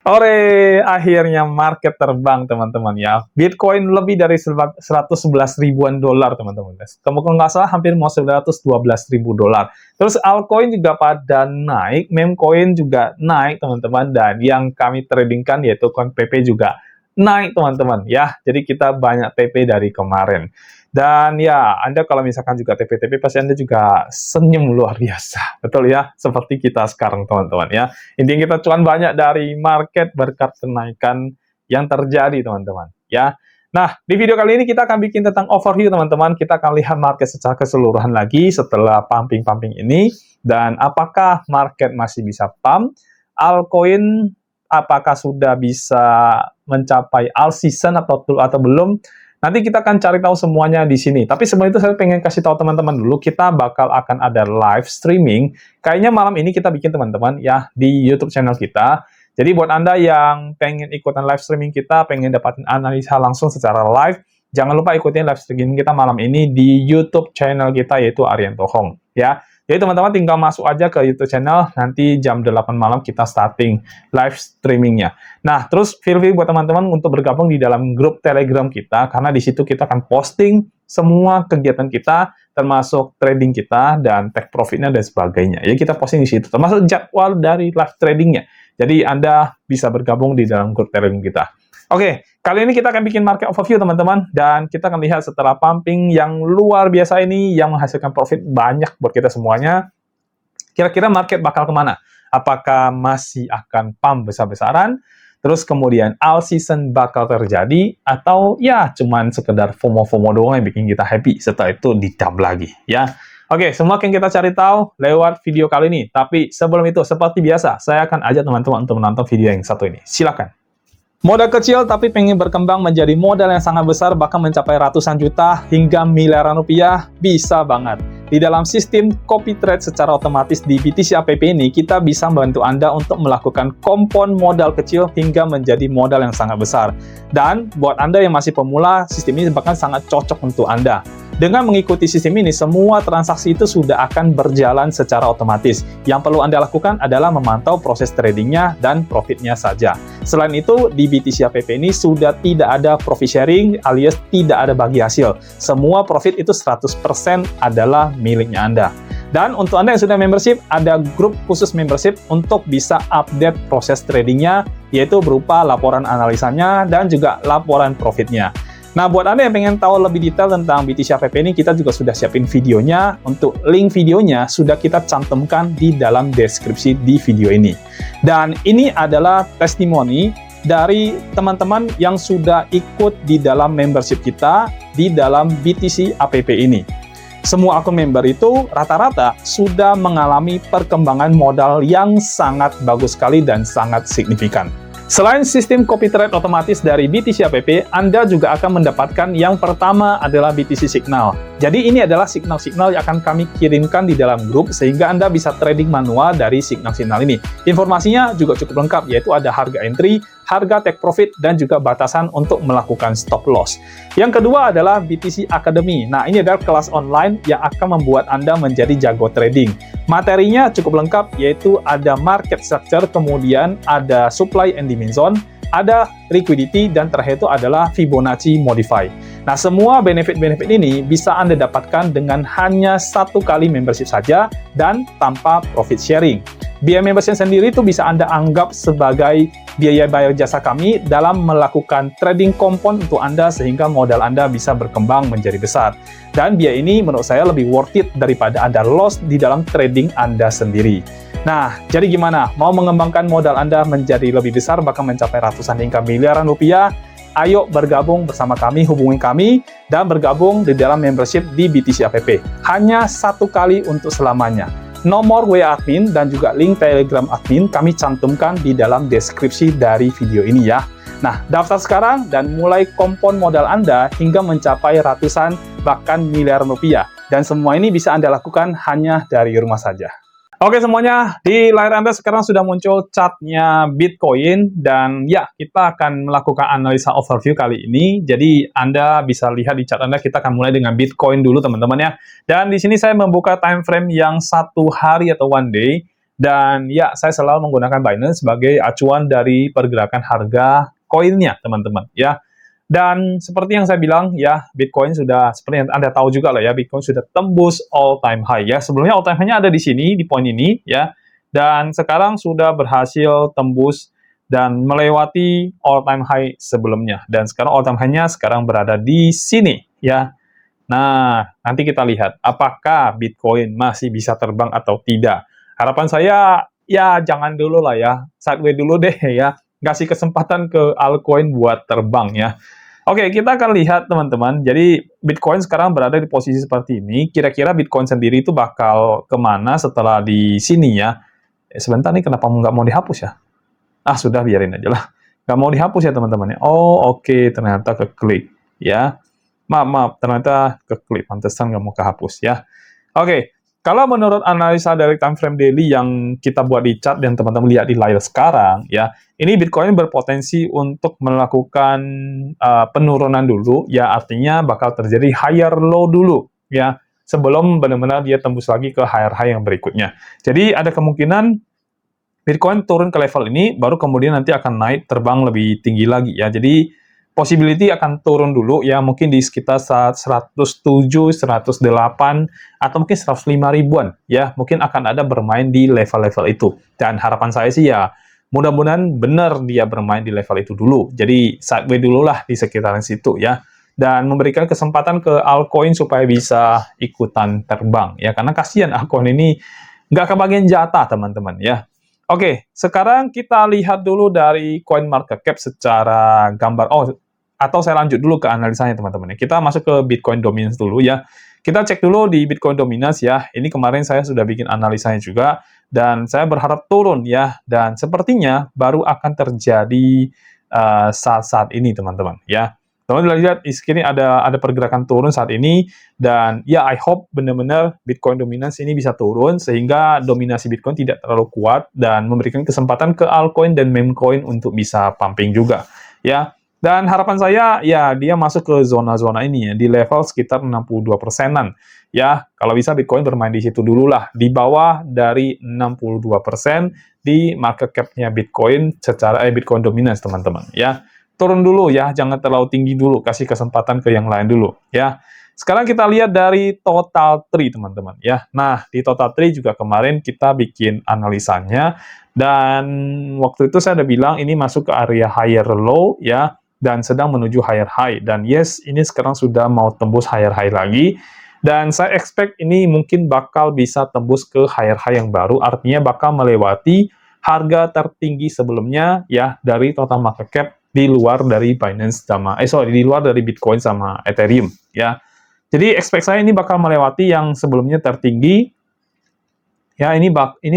Ore, akhirnya market terbang teman-teman ya. Bitcoin lebih dari 111 ribuan dolar teman-teman. Kalau nggak salah hampir mau 112 ribu dolar. Terus altcoin juga pada naik, meme coin juga naik teman-teman. Dan yang kami tradingkan yaitu coin PP juga naik teman-teman ya. Jadi kita banyak TP dari kemarin. Dan ya, Anda kalau misalkan juga TP-TP, pasti Anda juga senyum luar biasa. Betul ya? Seperti kita sekarang teman-teman ya. Intinya kita cuan banyak dari market berkat kenaikan yang terjadi teman-teman ya. Nah, di video kali ini kita akan bikin tentang overview teman-teman. Kita akan lihat market secara keseluruhan lagi setelah pumping-pumping ini. Dan apakah market masih bisa pump? Altcoin apakah sudah bisa mencapai all season atau belum? Nanti kita akan cari tahu semuanya di sini. Tapi sebelum itu saya pengen kasih tahu teman-teman dulu, kita bakal akan ada live streaming. Kayaknya malam ini kita bikin teman-teman ya di YouTube channel kita. Jadi buat Anda yang pengen ikutan live streaming kita, pengen dapatin analisa langsung secara live, jangan lupa ikutin live streaming kita malam ini di YouTube channel kita yaitu Arianto Hong ya. Jadi teman-teman tinggal masuk aja ke YouTube channel, nanti jam 8 malam kita starting live streamingnya. Nah, terus feel free buat teman-teman untuk bergabung di dalam grup Telegram kita, karena di situ kita akan posting semua kegiatan kita, termasuk trading kita, dan take profitnya, dan sebagainya. Ya, kita posting di situ, termasuk jadwal dari live tradingnya. Jadi, Anda bisa bergabung di dalam grup Telegram kita. Oke, kali ini kita akan bikin market overview, teman-teman, dan kita akan lihat setelah pumping yang luar biasa ini, yang menghasilkan profit banyak buat kita semuanya, kira-kira market bakal kemana? Apakah masih akan pump besar-besaran? Terus kemudian all season bakal terjadi? Atau ya cuman sekedar FOMO-FOMO doang yang bikin kita happy, setelah itu di-dump lagi, ya. Oke, semua yang kita cari tahu lewat video kali ini. Tapi sebelum itu, seperti biasa, saya akan ajak teman-teman untuk menonton video yang satu ini. Silakan. Modal kecil tapi pengen berkembang menjadi modal yang sangat besar, bahkan mencapai ratusan juta hingga miliaran rupiah, bisa banget. Di dalam sistem copy trade secara otomatis di BTC App ini, kita bisa membantu Anda untuk melakukan kompon modal kecil hingga menjadi modal yang sangat besar. Dan buat Anda yang masih pemula, sistem ini bahkan sangat cocok untuk Anda. Dengan mengikuti sistem ini, semua transaksi itu sudah akan berjalan secara otomatis. Yang perlu Anda lakukan adalah memantau proses tradingnya dan profitnya saja. Selain itu, di BTC App ini sudah tidak ada profit sharing alias tidak ada bagi hasil. Semua profit itu 100% adalah miliknya Anda. Dan untuk Anda yang sudah membership, ada grup khusus membership untuk bisa update proses tradingnya, yaitu berupa laporan analisanya dan juga laporan profitnya. Nah, buat Anda yang pengen tahu lebih detail tentang BTC App ini, kita juga sudah siapin videonya. Untuk link videonya sudah kita cantumkan di dalam deskripsi di video ini. Dan ini adalah testimoni dari teman-teman yang sudah ikut di dalam membership kita di dalam BTC App ini. Semua akun member itu rata-rata sudah mengalami perkembangan modal yang sangat bagus sekali dan sangat signifikan. Selain sistem copy trade otomatis dari BTC App, Anda juga akan mendapatkan yang pertama adalah BTC Signal. Jadi ini adalah signal-signal yang akan kami kirimkan di dalam grup sehingga Anda bisa trading manual dari signal-signal ini. Informasinya juga cukup lengkap, yaitu ada harga entry, harga take profit, dan juga batasan untuk melakukan stop loss. Yang kedua adalah BTC Academy. Nah, ini adalah kelas online yang akan membuat Anda menjadi jago trading. Materinya cukup lengkap, yaitu ada market structure, kemudian ada supply and demand zone, ada liquidity, dan terakhir itu adalah Fibonacci Modify. Nah, semua benefit-benefit ini bisa Anda dapatkan dengan hanya satu kali membership saja dan tanpa profit sharing. Biaya membership sendiri itu bisa Anda anggap sebagai biaya bayar jasa kami dalam melakukan trading kompon untuk Anda sehingga modal Anda bisa berkembang menjadi besar. Dan biaya ini menurut saya lebih worth it daripada Anda loss di dalam trading Anda sendiri. Nah, jadi gimana? Mau mengembangkan modal Anda menjadi lebih besar, bahkan mencapai ratusan hingga miliaran rupiah? Ayo bergabung bersama kami, hubungi kami, dan bergabung di dalam membership di BTC App. Hanya satu kali untuk selamanya. Nomor WA admin dan juga link Telegram admin kami cantumkan di dalam deskripsi dari video ini ya. Nah, daftar sekarang dan mulai kompon modal Anda hingga mencapai ratusan bahkan miliaran rupiah. Dan semua ini bisa Anda lakukan hanya dari rumah saja. Oke semuanya, di layar Anda sekarang sudah muncul chartnya Bitcoin, dan ya, kita akan melakukan analisa overview kali ini. Jadi Anda bisa lihat di chart Anda, kita akan mulai dengan Bitcoin dulu teman-teman ya. Dan di sini saya membuka time frame yang satu hari atau one day, Dan ya, saya selalu menggunakan Binance sebagai acuan dari pergerakan harga koinnya, teman-teman, ya. Dan seperti yang saya bilang, ya, Bitcoin sudah, seperti yang Anda tahu juga lah ya, Bitcoin sudah tembus all-time high, ya. Sebelumnya all-time high-nya ada di sini, di poin ini, ya. Dan sekarang sudah berhasil tembus dan melewati all-time high sebelumnya. Dan sekarang all-time high-nya sekarang berada di sini, ya. Nah, nanti kita lihat apakah Bitcoin masih bisa terbang atau tidak. Harapan saya, ya jangan dulu lah ya, sideways dulu deh ya, kasih kesempatan ke altcoin buat terbang ya. Oke, kita akan lihat teman-teman, jadi Bitcoin sekarang berada di posisi seperti ini, kira-kira Bitcoin sendiri itu bakal kemana setelah di sini ya. Sebentar nih, kenapa nggak mau dihapus ya? Ah, sudah, biarin aja lah. Nggak mau dihapus ya teman-teman ya. Oh, oke, ternyata keklik ya. Maaf, ternyata keklik, pantesan nggak mau kehapus ya. Oke, kalau menurut analisa dari time frame daily yang kita buat di chart dan teman-teman lihat di layar sekarang, ya, ini Bitcoin berpotensi untuk melakukan penurunan dulu, ya, artinya bakal terjadi higher low dulu, ya, sebelum benar-benar dia tembus lagi ke higher high yang berikutnya. Jadi ada kemungkinan Bitcoin turun ke level ini, baru kemudian nanti akan naik terbang lebih tinggi lagi, ya. Jadi possibility akan turun dulu ya, mungkin di sekitar 107, 108 atau mungkin 105 ribuan ya, mungkin akan ada bermain di level-level itu. Dan harapan saya sih ya mudah-mudahan benar dia bermain di level itu dulu. Jadi sideways dulu lah di sekitaran situ ya. Dan memberikan kesempatan ke altcoin supaya bisa ikutan terbang ya, karena kasihan altcoin ini nggak kebagian jatah teman-teman ya. Oke, sekarang kita lihat dulu dari coin market cap secara gambar. Oh, atau saya lanjut dulu ke analisanya teman-teman. Kita masuk ke Bitcoin Dominance dulu ya. Kita cek dulu di Bitcoin Dominance ya. Ini kemarin saya sudah bikin analisanya juga. Dan saya berharap turun ya. Dan sepertinya baru akan terjadi saat-saat ini teman-teman ya. Teman-teman lihat di sini ada pergerakan turun saat ini, dan ya I hope benar-benar Bitcoin dominance ini bisa turun sehingga dominasi Bitcoin tidak terlalu kuat dan memberikan kesempatan ke altcoin dan meme coin untuk bisa pumping juga ya. Dan harapan saya ya dia masuk ke zona-zona ini ya, di level sekitar 62%-an ya. Kalau bisa Bitcoin bermain di situ dulu lah, di bawah dari 62% di market cap-nya Bitcoin secara Bitcoin dominance teman-teman ya. Turun dulu ya, jangan terlalu tinggi dulu, kasih kesempatan ke yang lain dulu ya. Sekarang kita lihat dari total tree teman-teman ya. Nah, di total tree juga kemarin kita bikin analisanya, dan waktu itu saya udah bilang ini masuk ke area higher low ya, dan sedang menuju higher high. Dan yes, ini sekarang sudah mau tembus higher high lagi, dan saya expect ini mungkin bakal bisa tembus ke higher high yang baru, artinya bakal melewati harga tertinggi sebelumnya ya dari total market cap di luar dari Binance sama di luar dari Bitcoin sama Ethereum ya. Jadi expect saya ini bakal melewati yang sebelumnya tertinggi ya, ini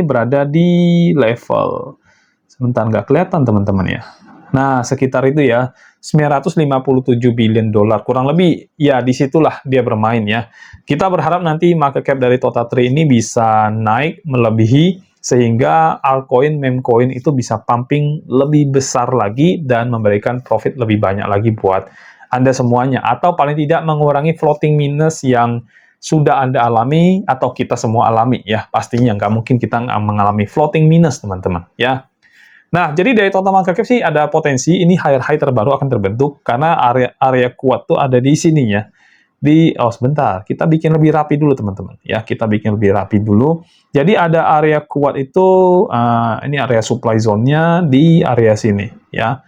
berada di level, sebentar nggak kelihatan teman-teman ya. Nah, sekitar itu ya, 957 billion dolar kurang lebih ya, disitulah dia bermain ya. Kita berharap nanti market cap dari total tree ini bisa naik melebihi sehingga altcoin, meme coin itu bisa pumping lebih besar lagi dan memberikan profit lebih banyak lagi buat Anda semuanya, atau paling tidak mengurangi floating minus yang sudah Anda alami atau kita semua alami ya. Pastinya nggak mungkin kita mengalami floating minus teman-teman ya. Nah, jadi dari total market cap sih ada potensi ini higher high terbaru akan terbentuk karena area kuat tuh ada di sininya. Sebentar, kita bikin lebih rapi dulu teman-teman ya, kita bikin lebih rapi dulu. Jadi ada area kuat itu, ini area supply zone-nya di area sini ya.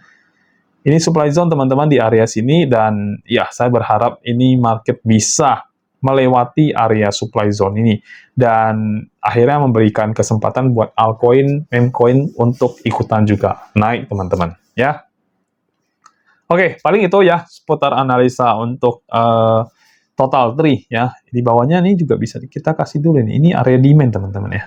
Ini supply zone teman-teman di area sini, dan ya saya berharap ini market bisa melewati area supply zone ini dan akhirnya memberikan kesempatan buat altcoin, meme coin untuk ikutan juga naik teman-teman ya. Oke, paling itu ya seputar analisa untuk total tree ya. Di bawahnya ini juga bisa kita kasih dulu nih. Ini area demand teman-teman ya.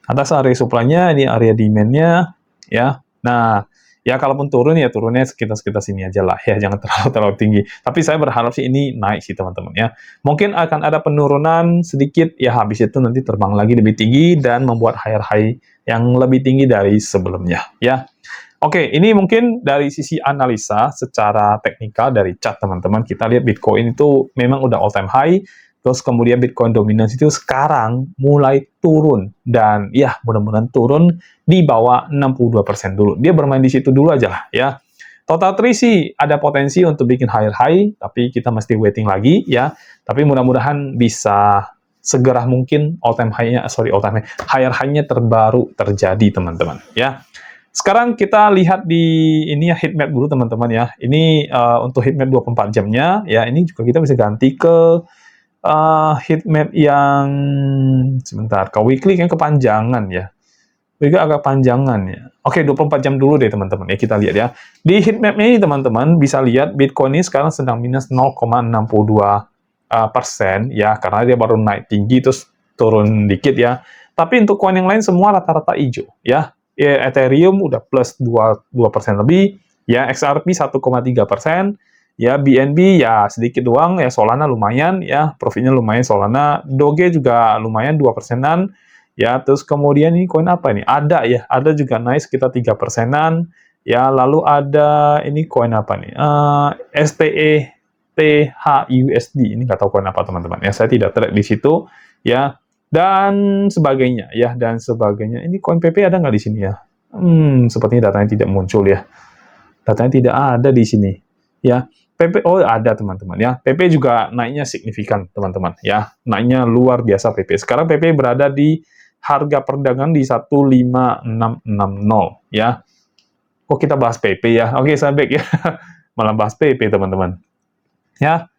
Atas area supply-nya, ini area demand-nya ya. Nah, ya kalaupun turun ya turunnya sekitar sini aja lah ya, jangan terlalu tinggi. Tapi saya berharap sih ini naik sih teman-teman ya. Mungkin akan ada penurunan sedikit ya, habis itu nanti terbang lagi lebih tinggi dan membuat higher high yang lebih tinggi dari sebelumnya ya. Oke, ini mungkin dari sisi analisa secara teknikal dari chart teman-teman. Kita lihat Bitcoin itu memang udah all time high Terus kemudian Bitcoin dominance itu sekarang mulai turun. Dan ya mudah-mudahan turun di bawah 62% dulu. Dia bermain di situ dulu aja lah ya. Total tree sih ada potensi untuk bikin higher high, tapi kita mesti waiting lagi ya. Tapi mudah-mudahan bisa segera mungkin all time high-nya, higher high-nya terbaru terjadi teman-teman ya. Sekarang kita lihat di ini ya heatmap dulu teman-teman ya. Ini untuk heatmap 24 jamnya ya. Ini juga kita bisa ganti ke heatmap yang sebentar, ke weekly kan kepanjangan ya. Weekly agak panjangan ya. Oke, 24 jam dulu deh teman-teman ya, kita lihat ya. Di heatmap-nya ini teman-teman bisa lihat Bitcoin ini sekarang sedang minus 0,62% ya, karena dia baru naik tinggi terus turun dikit ya. Tapi untuk koin yang lain semua rata-rata hijau ya. Ethereum udah plus 2% lebih, ya XRP 1,3%, ya BNB ya sedikit doang, ya Solana lumayan, ya profitnya lumayan Solana, Doge juga lumayan 2%-an, ya terus kemudian ini koin apa nih? Ada juga naik sekitar 3%-an, ya lalu ada ini koin apa nih? STE THUSD, ini nggak tahu koin apa teman-teman, ya saya tidak trade di situ, ya dan sebagainya, ya dan sebagainya. Ini koin PP ada nggak di sini ya? Sepertinya datanya tidak muncul ya. Datanya tidak ada di sini, ya. PP, oh ada teman-teman ya. PP juga naiknya signifikan teman-teman ya. Naiknya luar biasa PP. Sekarang PP berada di harga perdagangan di 15660 ya. Kok kita bahas PP ya? Oke, saya back ya. Malah bahas PP teman-teman. Ya.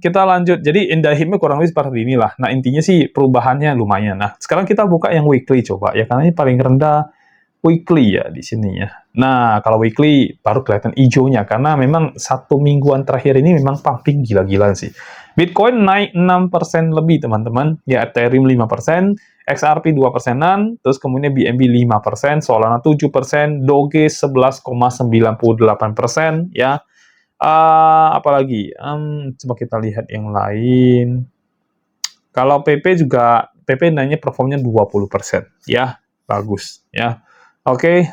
Kita lanjut. Jadi indah hitmap kurang lebih seperti inilah. Nah, intinya sih perubahannya lumayan. Nah, sekarang kita buka yang weekly coba ya, karena ini paling rendah weekly ya di sini ya. Nah, kalau weekly baru kelihatan hijaunya karena memang 1 mingguan terakhir ini memang pumping gila-gilaan sih. Bitcoin naik 6% lebih, teman-teman. Ya, Ethereum 5%, XRP 2%-an, terus kemudian BNB 5%, Solana 7%, Doge 11,98%, ya. Apalagi? Coba kita lihat yang lain. Kalau PP juga, PP naiknya performnya 20%, ya. Bagus, ya. Oke,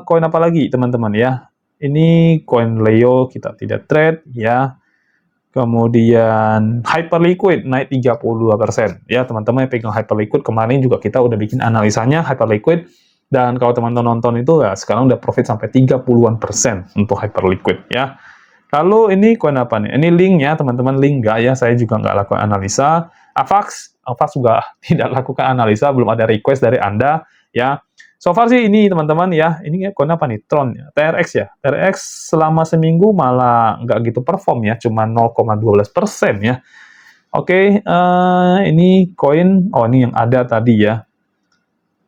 koin apa lagi teman-teman ya? Ini koin Leo kita tidak trade ya. Kemudian Hyperliquid naik 32%. Ya, teman-teman yang pegang Hyperliquid kemarin juga kita udah bikin analisanya Hyperliquid, dan kalau teman-teman nonton itu ya sekarang udah profit sampai 30-an% untuk Hyperliquid ya. Lalu ini koin apa nih? Ini Link ya, teman-teman. Link nggak ya, saya juga nggak lakukan analisa. Avax juga tidak lakukan analisa, belum ada request dari Anda ya. So far sih ini teman-teman ya, ini koin apa nih? Tron ya, TRX ya. TRX selama seminggu malah nggak gitu perform ya, cuma 0,12% ya. Oke, ini koin, oh ini yang ada tadi ya.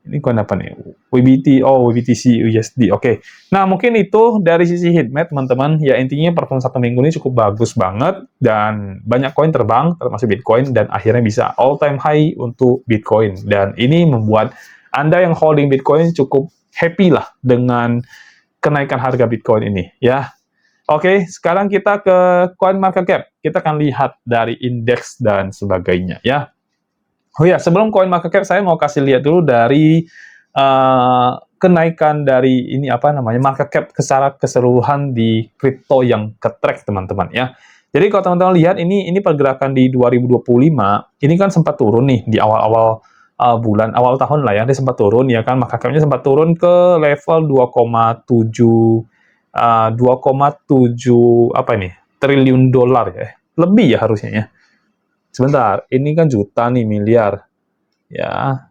Ini koin apa nih? WBTC USD. Oke. Nah, mungkin itu dari sisi heatmap, teman-teman. Ya, intinya perform 1 minggu ini cukup bagus banget. Dan banyak koin terbang, termasuk Bitcoin. Dan akhirnya bisa all-time high untuk Bitcoin. Dan ini membuat Anda yang holding Bitcoin cukup happy lah dengan kenaikan harga Bitcoin ini. Ya. Oke, sekarang kita ke CoinMarketCap. Kita akan lihat dari indeks dan sebagainya. Ya. Oh ya, sebelum CoinMarketCap saya mau kasih lihat dulu dari kenaikan dari ini apa namanya market cap secara keseluruhan di kripto yang ke-track teman-teman ya. Jadi kalau teman-teman lihat ini pergerakan di 2025, ini kan sempat turun nih di awal-awal awal tahun lah ya, dia sempat turun ya kan, market cap-nya sempat turun ke level 2,7 apa ini? Triliun dolar ya. Lebih ya harusnya ya. Sebentar, ini kan juta nih, miliar. Ya,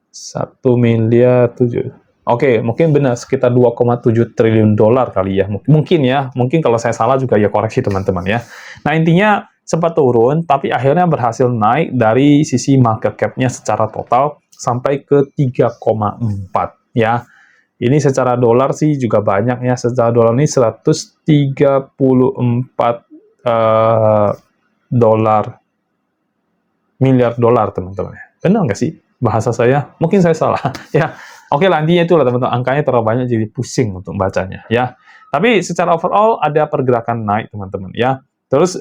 1 miliar 7. Oke, mungkin benar sekitar 2,7 triliun dolar kali ya. Mungkin ya, mungkin kalau saya salah juga ya koreksi teman-teman ya. Nah, intinya sempat turun, tapi akhirnya berhasil naik dari sisi market cap-nya secara total sampai ke 3,4 ya. Ini secara dolar sih juga banyak ya. Secara dolar ini 134 miliar dolar teman-teman. Benar nggak sih bahasa saya? Mungkin saya salah ya. Oke lah, intinya itulah teman-teman, angkanya terlalu banyak jadi pusing untuk bacanya ya. Tapi secara overall ada pergerakan naik teman-teman ya. Terus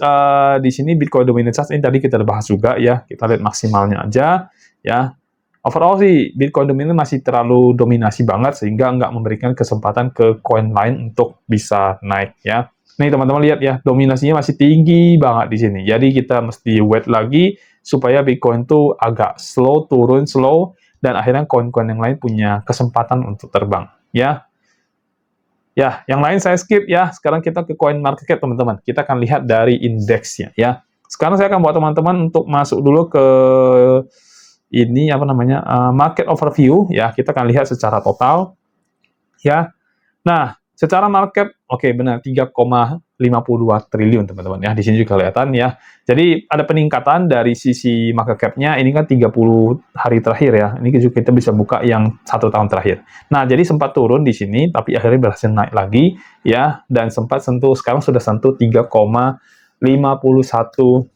di sini Bitcoin Dominance Chart ini tadi kita udah bahas juga ya. Kita lihat maksimalnya aja ya. Overall sih Bitcoin Dominance masih terlalu dominasi banget sehingga nggak memberikan kesempatan ke koin lain untuk bisa naik ya. Nih teman-teman lihat ya, dominasinya masih tinggi banget di sini. Jadi kita mesti wait lagi supaya Bitcoin tuh agak slow, turun slow, dan akhirnya koin-koin yang lain punya kesempatan untuk terbang. Ya, ya, yang lain saya skip ya. Sekarang kita ke coin market cap teman-teman. Kita akan lihat dari indeksnya ya. Sekarang saya akan buat teman-teman untuk masuk dulu ke ini apa namanya market overview ya. Kita akan lihat secara total ya. Nah, secara market, oke benar 3,52 triliun teman-teman ya. Di sini juga kelihatan ya. Jadi ada peningkatan dari sisi market cap-nya. Ini kan 30 hari terakhir ya. Ini juga kita bisa buka yang 1 tahun terakhir. Nah, jadi sempat turun di sini, tapi akhirnya berhasil naik lagi ya. Dan sempat sentuh, sekarang sudah sentuh 3,51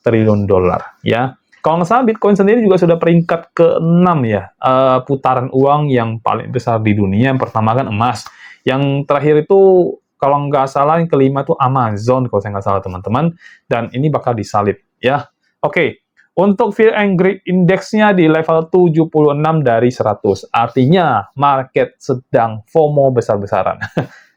triliun dolar ya. Kalau nggak salah, Bitcoin sendiri juga sudah peringkat ke-6 ya, putaran uang yang paling besar di dunia. Yang pertama kan emas. Yang terakhir itu, kalau nggak salah, yang kelima itu Amazon, kalau saya nggak salah teman-teman. Dan ini bakal disalib ya. Oke, untuk Fear and Greed Index-nya di level 76 dari 100. Artinya, market sedang FOMO besar-besaran.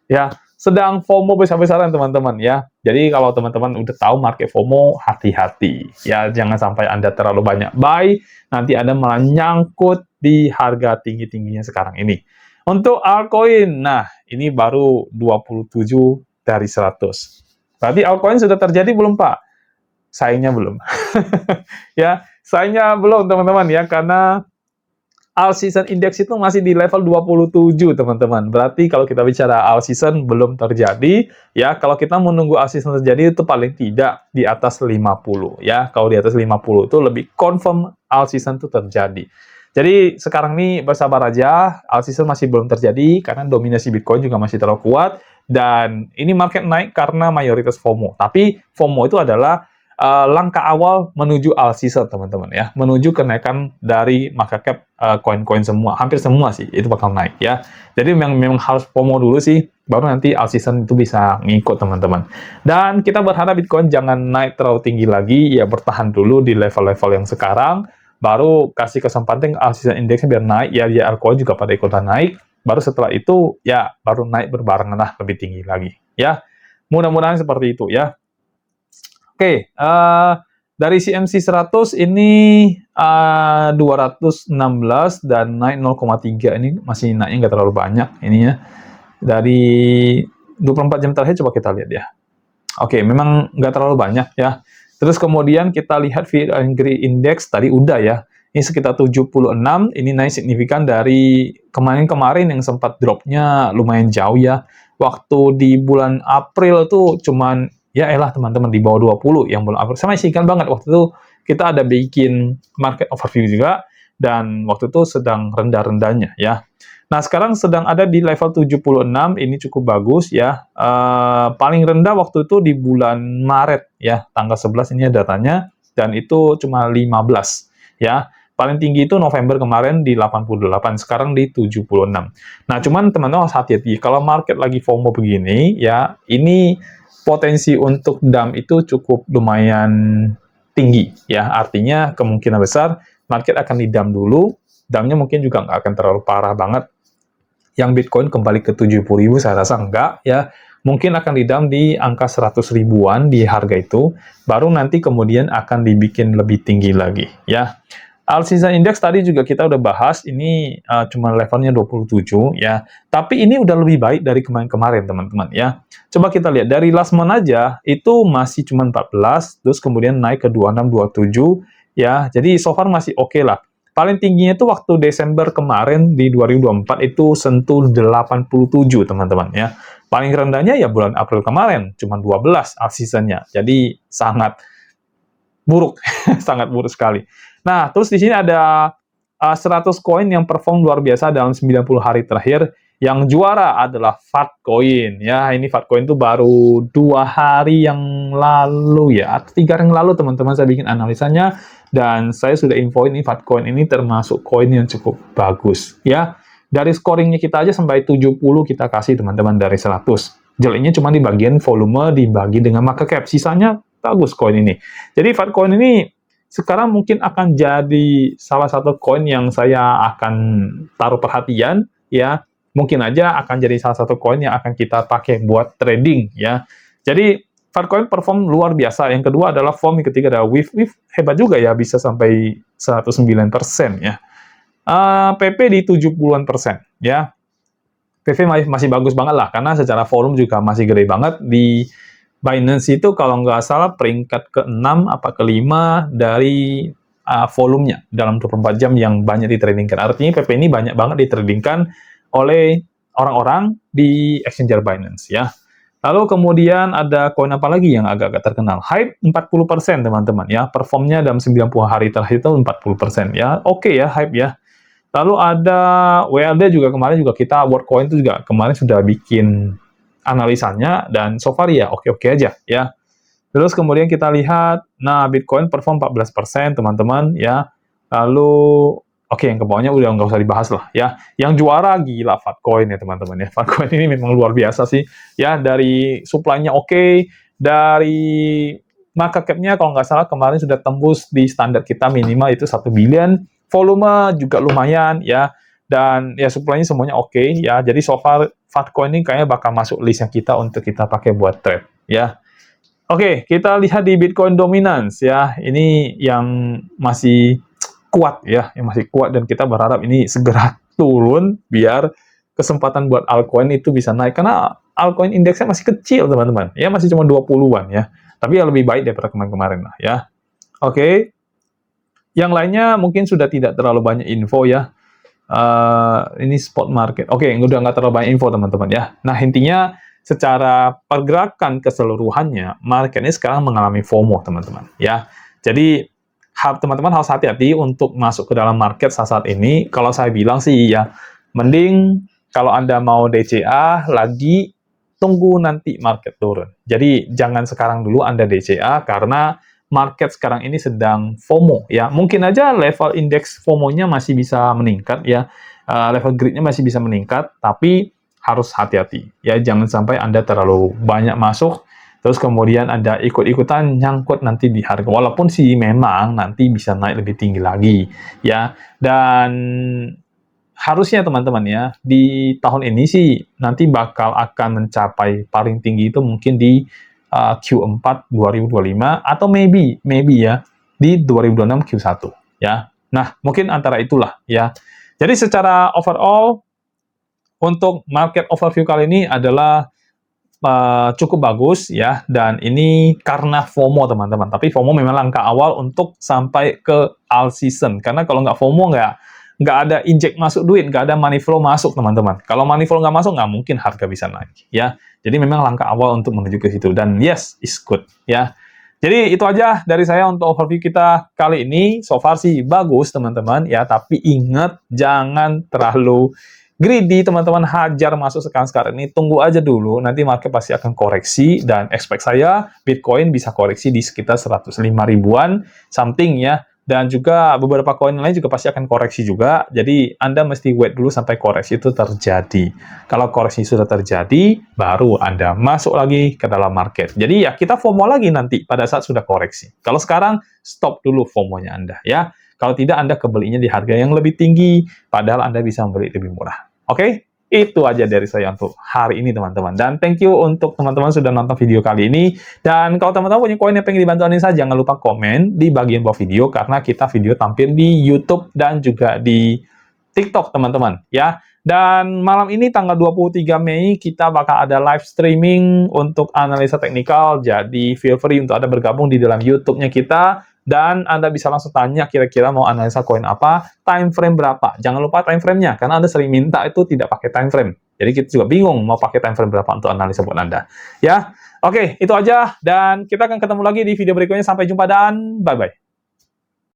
Ya, sedang FOMO besar-besaran teman-teman ya. Jadi kalau teman-teman udah tahu market FOMO, hati-hati ya, jangan sampai Anda terlalu banyak buy, nanti Anda malah nyangkut di harga tinggi-tingginya sekarang ini. Untuk altcoin, nah ini baru 27 dari 100. Berarti altcoin sudah terjadi belum Pak? Sayangnya belum. Ya, sayangnya belum teman-teman ya, karena all season index itu masih di level 27 teman-teman. Berarti kalau kita bicara all season belum terjadi ya. Kalau kita menunggu all season terjadi itu paling tidak di atas 50 ya. Kalau di atas 50 itu lebih confirm all season itu terjadi. Jadi sekarang ini bersabar aja, all season masih belum terjadi karena dominasi Bitcoin juga masih terlalu kuat, dan ini market naik karena mayoritas FOMO. Tapi FOMO itu adalah langkah awal menuju all season teman-teman ya, menuju kenaikan dari market cap koin-koin semua, hampir semua sih itu bakal naik ya. Jadi memang harus FOMO dulu sih, baru nanti all season itu bisa ngikut teman-teman. Dan kita berharap Bitcoin jangan naik terlalu tinggi lagi ya, bertahan dulu di level-level yang sekarang, baru kasih kesempatan all season indexnya biar naik ya, ya altcoin juga pada ikutan naik, baru setelah itu ya baru naik berbarengan lah lebih tinggi lagi ya. Mudah-mudahan seperti itu ya. Oke, dari CMC 100 ini 216 dan naik 0,3, ini masih naiknya nggak terlalu banyak ininya. Dari 24 jam terakhir coba kita lihat ya. Oke, memang nggak terlalu banyak ya. Terus kemudian kita lihat Fear and Greed Index tadi udah ya. Ini sekitar 76, ini naik signifikan dari kemarin-kemarin yang sempat dropnya lumayan jauh ya. Waktu di bulan April itu cuman ya elah teman-teman di bawah 20 yang bulan April. Saya masih ingat banget waktu itu kita ada bikin market overview juga, dan waktu itu sedang rendah-rendahnya ya. Nah, sekarang sedang ada di level 76, ini cukup bagus ya. Paling rendah waktu itu di bulan Maret ya, tanggal 11 ini datanya, dan itu cuma 15 ya. Paling tinggi itu November kemarin di 88, sekarang di 76. Nah, cuman teman-teman harus hati-hati, kalau market lagi FOMO begini ya, ini potensi untuk dump itu cukup lumayan tinggi ya. Artinya kemungkinan besar market akan di-dump dulu, dumpnya mungkin juga nggak akan terlalu parah banget. Yang Bitcoin kembali ke 70.000 saya rasa enggak ya. Mungkin akan di-dump di angka 100 ribuan di harga itu, baru nanti kemudian akan dibikin lebih tinggi lagi ya. All Season Index tadi juga kita udah bahas, ini cuma levelnya 27 ya. Tapi ini udah lebih baik dari kemarin-kemarin teman-teman ya. Coba kita lihat dari last month aja itu masih cuma 14, terus kemudian naik ke 26, 27 ya. Jadi so far masih oke lah. Paling tingginya itu waktu Desember kemarin di 2024 itu sentuh 87 teman-teman ya. Paling rendahnya ya bulan April kemarin cuma 12 all season-nya. Jadi sangat buruk, sangat buruk sekali. Nah, terus di sini ada 100 koin yang perform luar biasa dalam 90 hari terakhir. Yang juara adalah Fatcoin. Ya, ini Fatcoin itu baru 2 hari yang lalu ya, atau 3 hari yang lalu teman-teman saya bikin analisanya, dan saya sudah infoin ini Fatcoin ini termasuk koin yang cukup bagus ya. Dari scoringnya kita aja sampai 70 kita kasih teman-teman dari 100. Jeleknya cuma di bagian volume dibagi dengan market cap. Sisanya bagus koin ini. Jadi Fatcoin ini sekarang mungkin akan jadi salah satu koin yang saya akan taruh perhatian ya. Mungkin aja akan jadi salah satu koin yang akan kita pakai buat trading ya. Jadi Filecoin perform luar biasa. Yang kedua adalah form, yang ketiga adalah WIF. WIF hebat juga ya, bisa sampai 109% ya. PP di 70-an% ya. PV masih bagus banget lah, karena secara volume juga masih gede banget. Di Binance itu kalau nggak salah peringkat ke-6 apa ke-5 dari volumenya dalam 24 jam yang banyak ditradingkan. Artinya PP ini banyak banget ditradingkan oleh orang-orang di exchanger Binance ya. Lalu kemudian ada koin apa lagi yang agak-agak terkenal? Hype 40% teman-teman ya. Performnya dalam 90 hari terakhir itu 40% ya. Oke ya, Hype ya. Lalu ada WLD juga, kemarin juga kita WorldCoin itu juga kemarin sudah bikin analisanya dan so far ya oke-oke aja ya. Terus kemudian kita lihat, nah Bitcoin perform 14% teman-teman ya. Lalu oke, yang ke bawahnya udah nggak usah dibahas lah ya. Yang juara gila Filecoin ya teman-teman ya. Filecoin ini memang luar biasa sih ya. Dari supply-nya oke, dari market cap-nya kalau nggak salah kemarin sudah tembus di standar kita minimal itu 1 billion. Volume juga lumayan ya. Dan ya supply-nya semuanya oke ya. Jadi so far Filecoin ini kayaknya bakal masuk list yang kita untuk kita pakai buat trade ya. Oke, kita lihat di Bitcoin Dominance ya. Ini yang masih kuat ya, yang masih kuat, dan kita berharap ini segera turun biar kesempatan buat altcoin itu bisa naik, karena altcoin indeksnya masih kecil teman-teman ya, masih cuma 20-an ya, tapi ya lebih baik daripada kemarin-kemarin lah ya. Oke, yang lainnya mungkin sudah tidak terlalu banyak info ya. Ini spot market, oke, udah nggak terlalu banyak info teman-teman ya. Nah intinya secara pergerakan keseluruhannya marketnya sekarang mengalami FOMO teman-teman ya. Jadi teman-teman harus hati-hati untuk masuk ke dalam market saat ini. Kalau saya bilang sih ya, mending kalau Anda mau DCA lagi, tunggu nanti market turun. Jadi jangan sekarang dulu Anda DCA, karena market sekarang ini sedang FOMO ya. Mungkin aja level indeks FOMO-nya masih bisa meningkat ya, level greed-nya masih bisa meningkat, tapi harus hati-hati ya. Jangan sampai Anda terlalu banyak masuk, terus kemudian ada ikut-ikutan nyangkut nanti di harga. Walaupun sih memang nanti bisa naik lebih tinggi lagi ya. Dan harusnya teman-teman ya, di tahun ini sih nanti bakal akan mencapai paling tinggi itu mungkin di Q4 2025 atau maybe ya di 2026 Q1 ya. Nah, mungkin antara itulah ya. Jadi secara overall untuk market overview kali ini adalah cukup bagus ya, dan ini karena FOMO teman-teman. Tapi FOMO memang langkah awal untuk sampai ke alt season, karena kalau nggak FOMO nggak ada injek masuk duit, nggak ada money flow masuk teman-teman. Kalau money flow nggak masuk, nggak mungkin harga bisa naik ya. Jadi memang langkah awal untuk menuju ke situ, dan yes, is good ya. Jadi itu aja dari saya untuk overview kita kali ini. So far sih bagus teman-teman ya, tapi ingat jangan terlalu greedy teman-teman, hajar masuk sekarang ini, tunggu aja dulu, nanti market pasti akan koreksi, dan expect saya Bitcoin bisa koreksi di sekitar 105 ribuan something ya, dan juga beberapa koin lain juga pasti akan koreksi juga. Jadi Anda mesti wait dulu sampai koreksi itu terjadi. Kalau koreksi sudah terjadi, baru Anda masuk lagi ke dalam market. Jadi ya kita FOMO lagi nanti pada saat sudah koreksi. Kalau sekarang stop dulu FOMO-nya Anda ya. Kalau tidak, Anda kebelinya di harga yang lebih tinggi, padahal Anda bisa membeli lebih murah. Oke, itu aja dari saya untuk hari ini teman-teman. Dan thank you untuk teman-teman sudah nonton video kali ini. Dan kalau teman-teman punya koin yang pengen dibantu analisa, jangan lupa komen di bagian bawah video, karena kita video tampil di YouTube dan juga di TikTok teman-teman ya. Dan malam ini tanggal 23 Mei kita bakal ada live streaming untuk analisa teknikal. Jadi feel free untuk Anda bergabung di dalam YouTube-nya kita. Dan Anda bisa langsung tanya kira-kira mau analisa koin apa, time frame berapa. Jangan lupa time frame-nya, karena Anda sering minta itu tidak pakai time frame. Jadi kita juga bingung mau pakai time frame berapa untuk analisa buat Anda. Ya, oke, itu aja. Dan kita akan ketemu lagi di video berikutnya. Sampai jumpa dan bye-bye.